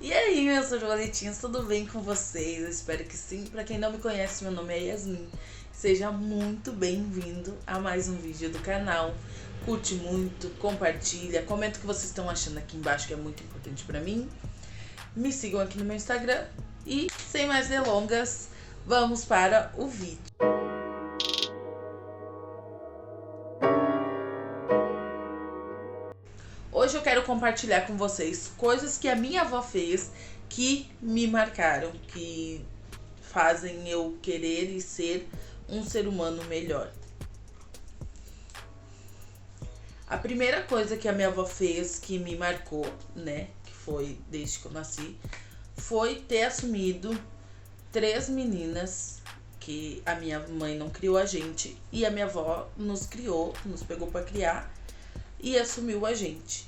E aí, meus borboletinhos, tudo bem com vocês? Eu espero que sim. Pra quem não me conhece, meu nome é Yasmin. Seja muito bem-vindo a mais um vídeo do canal. Curte muito, compartilha, comenta o que vocês estão achando aqui embaixo, que é muito importante pra mim. Me sigam aqui no meu Instagram. E, sem mais delongas, vamos para o vídeo. Hoje eu quero compartilhar com vocês coisas que a minha avó fez que me marcaram, que fazem eu querer e ser um ser humano melhor. A primeira coisa que a minha avó fez que me marcou, né, que foi desde que eu nasci, foi ter assumido 3 meninas, que a minha mãe não criou a gente e a minha avó nos criou, nos pegou para criar e assumiu a gente,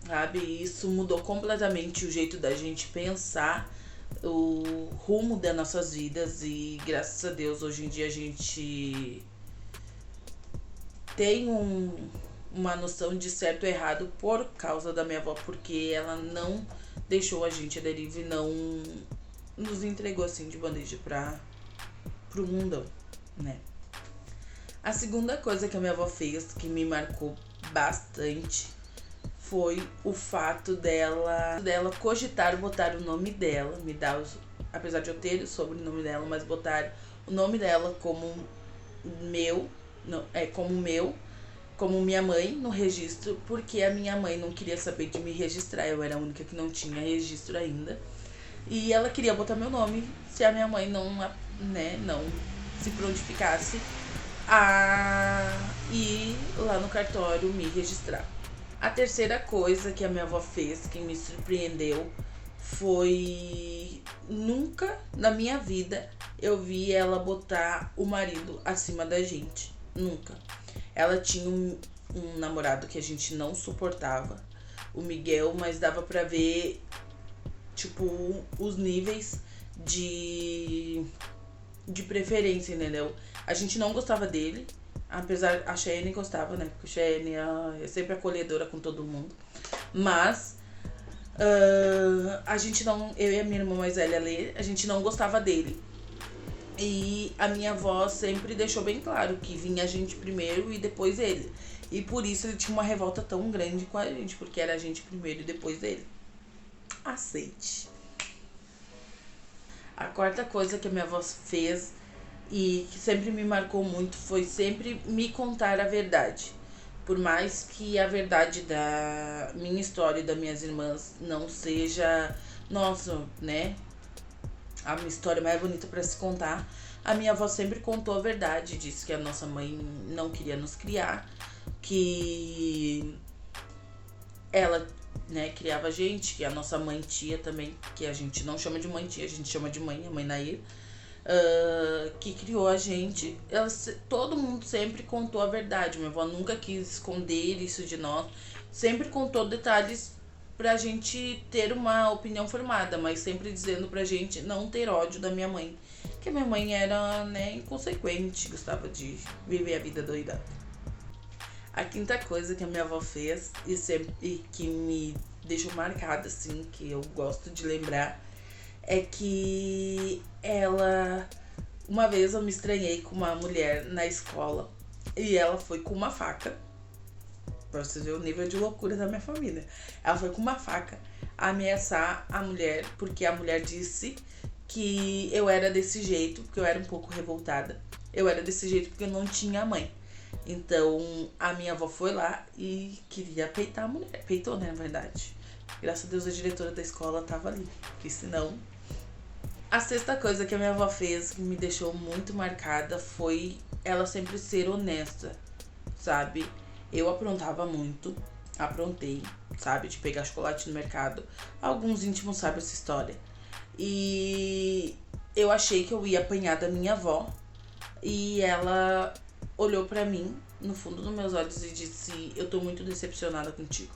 sabe? Isso mudou completamente o jeito da gente pensar, o rumo das nossas vidas, e graças a Deus hoje em dia a gente tem uma noção de certo e errado por causa da minha avó, porque ela não deixou a gente à deriva e não nos entregou assim de bandeja pro mundão, né? A segunda coisa que a minha avó fez que me marcou bastante foi o fato dela cogitar botar o nome dela, me dar apesar de eu ter o sobrenome dela, mas botar o nome dela como meu, como minha mãe no registro, porque a minha mãe não queria saber de me registrar, eu era a única que não tinha registro ainda. E ela queria botar meu nome se a minha mãe não se prontificasse a ir lá no cartório me registrar. A terceira coisa que a minha avó fez que me surpreendeu foi nunca na minha vida eu vi ela botar o marido acima da gente. Nunca. Ela tinha um namorado que a gente não suportava, o Miguel, mas dava pra ver, tipo, os níveis de preferência, entendeu? A gente não gostava dele, apesar, a Cheyenne gostava, né? Porque a Cheyenne é sempre acolhedora com todo mundo. Mas a gente não, eu e a minha irmã mais velha, Lê, a gente não gostava dele. E a minha avó sempre deixou bem claro que vinha a gente primeiro e depois ele. E por isso ele tinha uma revolta tão grande com a gente, porque era a gente primeiro e depois ele. Aceite. A quarta coisa que a minha avó fez e que sempre me marcou muito foi sempre me contar a verdade. Por mais que a verdade da minha história e das minhas irmãs não seja, nossa, né, a minha história mais bonita para se contar, a minha avó sempre contou a verdade. Disse que a nossa mãe não queria nos criar, que ela, né, criava a gente, que a nossa mãe tia também, que a gente não chama de mãe tia, a gente chama de mãe, a mãe Nair, que criou a gente. Todo mundo sempre contou a verdade. Minha avó nunca quis esconder isso de nós, sempre contou detalhes pra gente ter uma opinião formada, mas sempre dizendo pra gente não ter ódio da minha mãe, que a minha mãe era, né, inconsequente, gostava de viver a vida doida. A quinta coisa que a minha avó fez e que me deixou marcada, assim, que eu gosto de lembrar, é que ela... Uma vez eu me estranhei com uma mulher na escola e ela foi com uma faca, pra vocês verem o nível de loucura da minha família. Ela foi com uma faca ameaçar a mulher, porque a mulher disse que eu era desse jeito, porque eu era um pouco revoltada. Eu era desse jeito porque eu não tinha mãe. Então a minha avó foi lá e queria peitar a mulher. Peitou, né, na verdade. Graças a Deus a diretora da escola tava ali, porque senão... A sexta coisa que a minha avó fez que me deixou muito marcada foi ela sempre ser honesta, sabe? Eu aprontei, sabe? De pegar chocolate no mercado. Alguns íntimos sabem essa história. E eu achei que eu ia apanhar da minha avó. E ela olhou pra mim, no fundo dos meus olhos, e disse: eu tô muito decepcionada contigo.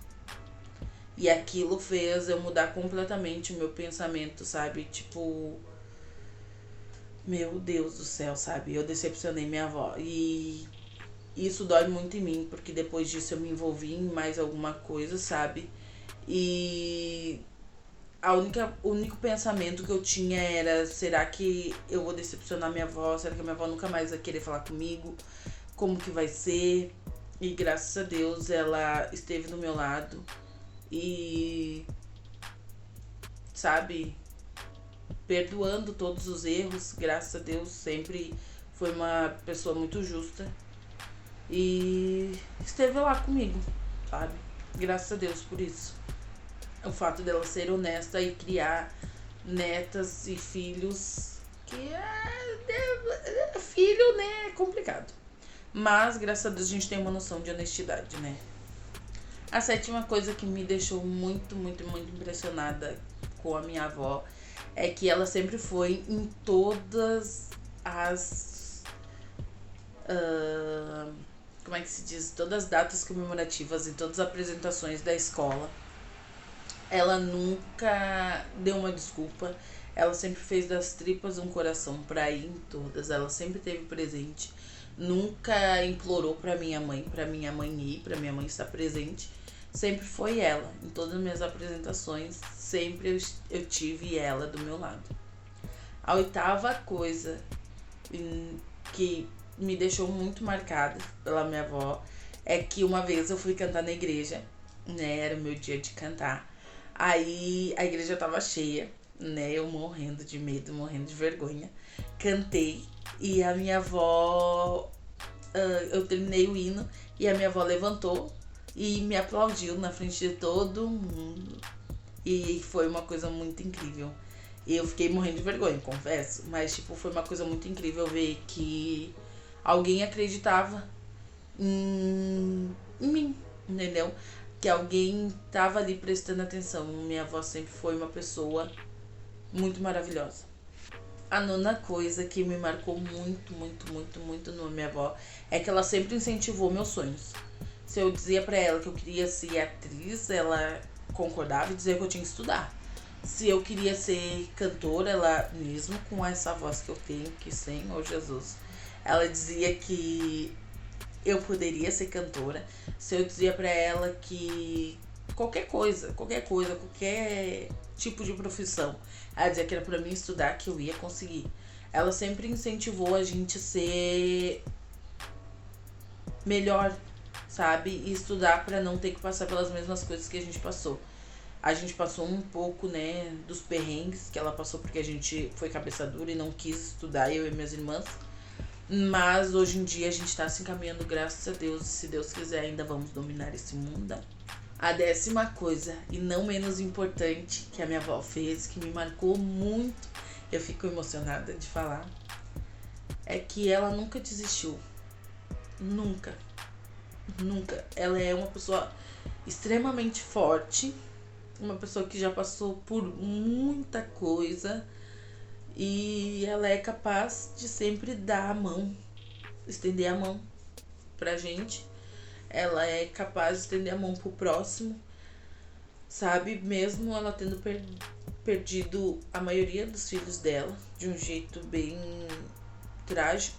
E aquilo fez eu mudar completamente o meu pensamento, sabe? Tipo, meu Deus do céu, sabe? Eu decepcionei minha avó. E isso dói muito em mim, porque depois disso eu me envolvi em mais alguma coisa, sabe? E o único pensamento que eu tinha era: será que eu vou decepcionar minha avó? Será que a minha avó nunca mais vai querer falar comigo? Como que vai ser? E graças a Deus ela esteve do meu lado e, sabe, perdoando todos os erros. Graças a Deus sempre foi uma pessoa muito justa e esteve lá comigo, sabe? Graças a Deus por isso. O fato dela ser honesta e criar netas e filhos, que filho, né, é complicado. Mas, graças a Deus, a gente tem uma noção de honestidade, né? A sétima coisa que me deixou muito, muito, muito impressionada com a minha avó é que ela sempre foi em todas as... como é que se diz? Todas as datas comemorativas e todas as apresentações da escola. Ela nunca deu uma desculpa. Ela sempre fez das tripas um coração pra ir em todas. Ela sempre esteve presente. Nunca implorou pra minha mãe ir, pra minha mãe estar presente. Sempre foi ela. Em todas as minhas apresentações, sempre eu tive ela do meu lado. A oitava coisa que me deixou muito marcada pela minha avó é que uma vez eu fui cantar na igreja, né? Era o meu dia de cantar. Aí a igreja tava cheia, né? Eu morrendo de medo, morrendo de vergonha. Cantei e a minha avó... eu terminei o hino e a minha avó levantou e me aplaudiu na frente de todo mundo. E foi uma coisa muito incrível. Eu fiquei morrendo de vergonha, confesso. Mas, tipo, foi uma coisa muito incrível ver que alguém acreditava em mim, entendeu? Que alguém tava ali prestando atenção. Minha avó sempre foi uma pessoa muito maravilhosa. A nona coisa que me marcou muito, muito, muito, muito na minha avó é que ela sempre incentivou meus sonhos. Se eu dizia pra ela que eu queria ser atriz, ela concordava e dizia que eu tinha que estudar. Se eu queria ser cantora, ela, mesmo com essa voz que eu tenho, que Senhor Jesus, ela dizia que eu poderia ser cantora. Se eu dizia pra ela que qualquer tipo de profissão, ela dizia que era pra mim estudar, que eu ia conseguir. Ela sempre incentivou a gente ser melhor, sabe? E estudar pra não ter que passar pelas mesmas coisas que a gente passou. A gente passou um pouco, né, dos perrengues que ela passou, porque a gente foi cabeça dura e não quis estudar, eu e minhas irmãs. Mas hoje em dia a gente tá se encaminhando, graças a Deus. E se Deus quiser, ainda vamos dominar esse mundo. A 10ª coisa, e não menos importante, que a minha avó fez, que me marcou muito, eu fico emocionada de falar, é que ela nunca desistiu. Nunca. Nunca. Ela é uma pessoa extremamente forte, uma pessoa que já passou por muita coisa e ela é capaz de sempre dar a mão, estender a mão pra gente. Ela é capaz de estender a mão pro próximo, sabe? Mesmo ela tendo perdido a maioria dos filhos dela de um jeito bem trágico,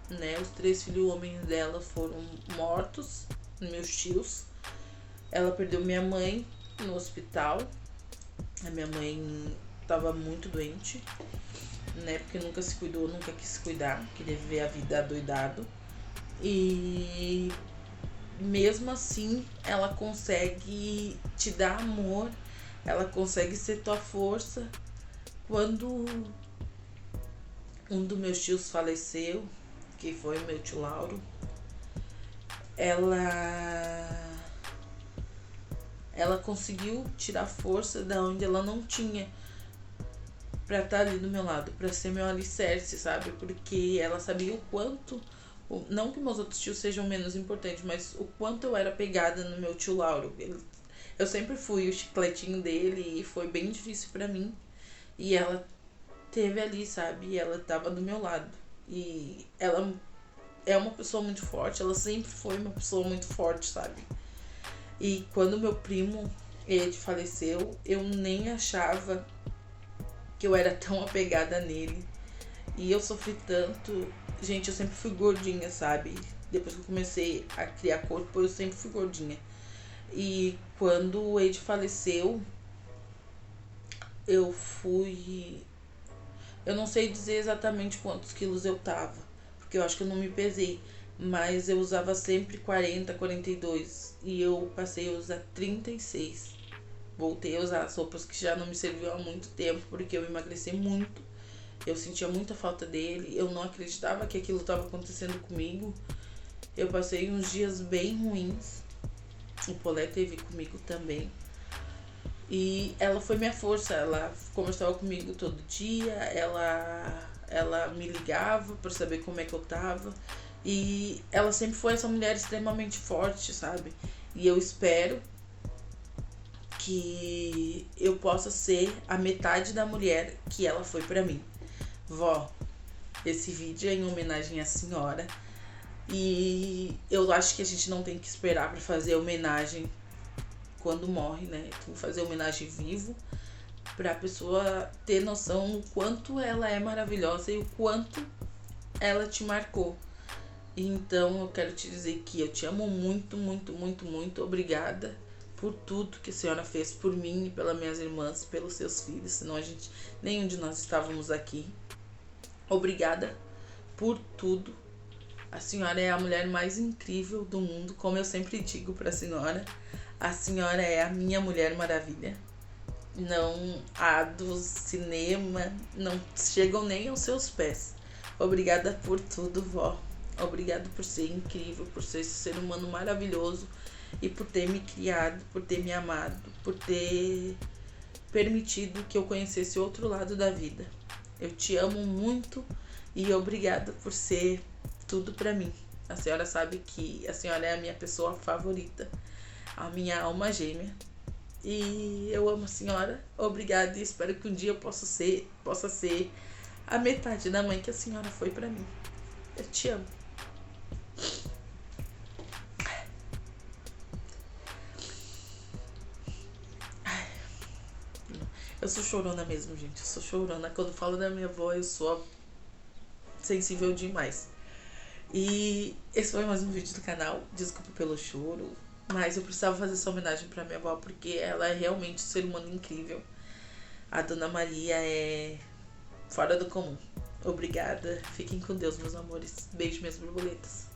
né? Os 3 filhos homens dela foram mortos, meus tios. Ela perdeu minha mãe no hospital. A minha mãe tava muito doente, né? Porque nunca se cuidou, nunca quis se cuidar, queria viver a vida adoidado. E mesmo assim, ela consegue te dar amor, ela consegue ser tua força. Quando um dos meus tios faleceu, que foi meu tio Lauro, ela conseguiu tirar força da onde ela não tinha pra estar ali do meu lado, pra ser meu alicerce, sabe? Porque ela sabia o quanto, não que meus outros tios sejam menos importantes, mas o quanto eu era pegada no meu tio Lauro. Eu sempre fui o chicletinho dele e foi bem difícil pra mim. E ela teve ali, sabe? E ela tava do meu lado. E ela é uma pessoa muito forte, ela sempre foi uma pessoa muito forte, sabe? E quando meu primo, ele faleceu, eu nem achava que eu era tão apegada nele. E eu sofri tanto. Gente, eu sempre fui gordinha, sabe? Depois que eu comecei a criar corpo, eu sempre fui gordinha. E quando o Ed faleceu, eu fui... Eu não sei dizer exatamente quantos quilos eu tava, porque eu acho que eu não me pesei. Mas eu usava sempre 40, 42. E eu passei a usar 36. Voltei a usar as roupas que já não me serviam há muito tempo, porque eu emagreci muito. Eu sentia muita falta dele. Eu não acreditava que aquilo estava acontecendo comigo. Eu passei uns dias bem ruins. O Polé teve comigo também. E ela foi minha força. Ela conversava comigo todo dia. Ela me ligava para saber como é que eu tava. E ela sempre foi essa mulher extremamente forte, sabe? E eu espero que eu possa ser a metade da mulher que ela foi pra mim. Vó, esse vídeo é em homenagem à senhora. E eu acho que a gente não tem que esperar pra fazer homenagem quando morre, né? Tem que fazer homenagem vivo, pra pessoa ter noção do quanto ela é maravilhosa e o quanto ela te marcou. Então eu quero te dizer que eu te amo muito, muito, muito, muito. Obrigada por tudo que a senhora fez por mim e pelas minhas irmãs, pelos seus filhos, senão nenhum de nós estávamos aqui. Obrigada por tudo. A senhora é a mulher mais incrível do mundo, como eu sempre digo para a senhora é a minha Mulher Maravilha. Não a do cinema, não chegam nem aos seus pés. Obrigada por tudo, vó. Obrigado por ser incrível, por ser esse ser humano maravilhoso e por ter me criado, por ter me amado, por ter permitido que eu conhecesse outro lado da vida. Eu te amo muito e obrigada por ser tudo pra mim. A senhora sabe que a senhora é a minha pessoa favorita, a minha alma gêmea. E eu amo a senhora. Obrigada e espero que um dia eu possa ser a metade da mãe que a senhora foi pra mim. Eu te amo. Eu sou chorona mesmo, gente. Eu sou chorona. Quando eu falo da minha avó, eu sou sensível demais. E esse foi mais um vídeo do canal. Desculpa pelo choro, mas eu precisava fazer essa homenagem pra minha avó, porque ela é realmente um ser humano incrível. A Dona Maria é fora do comum. Obrigada. Fiquem com Deus, meus amores. Beijo, minhas borboletas.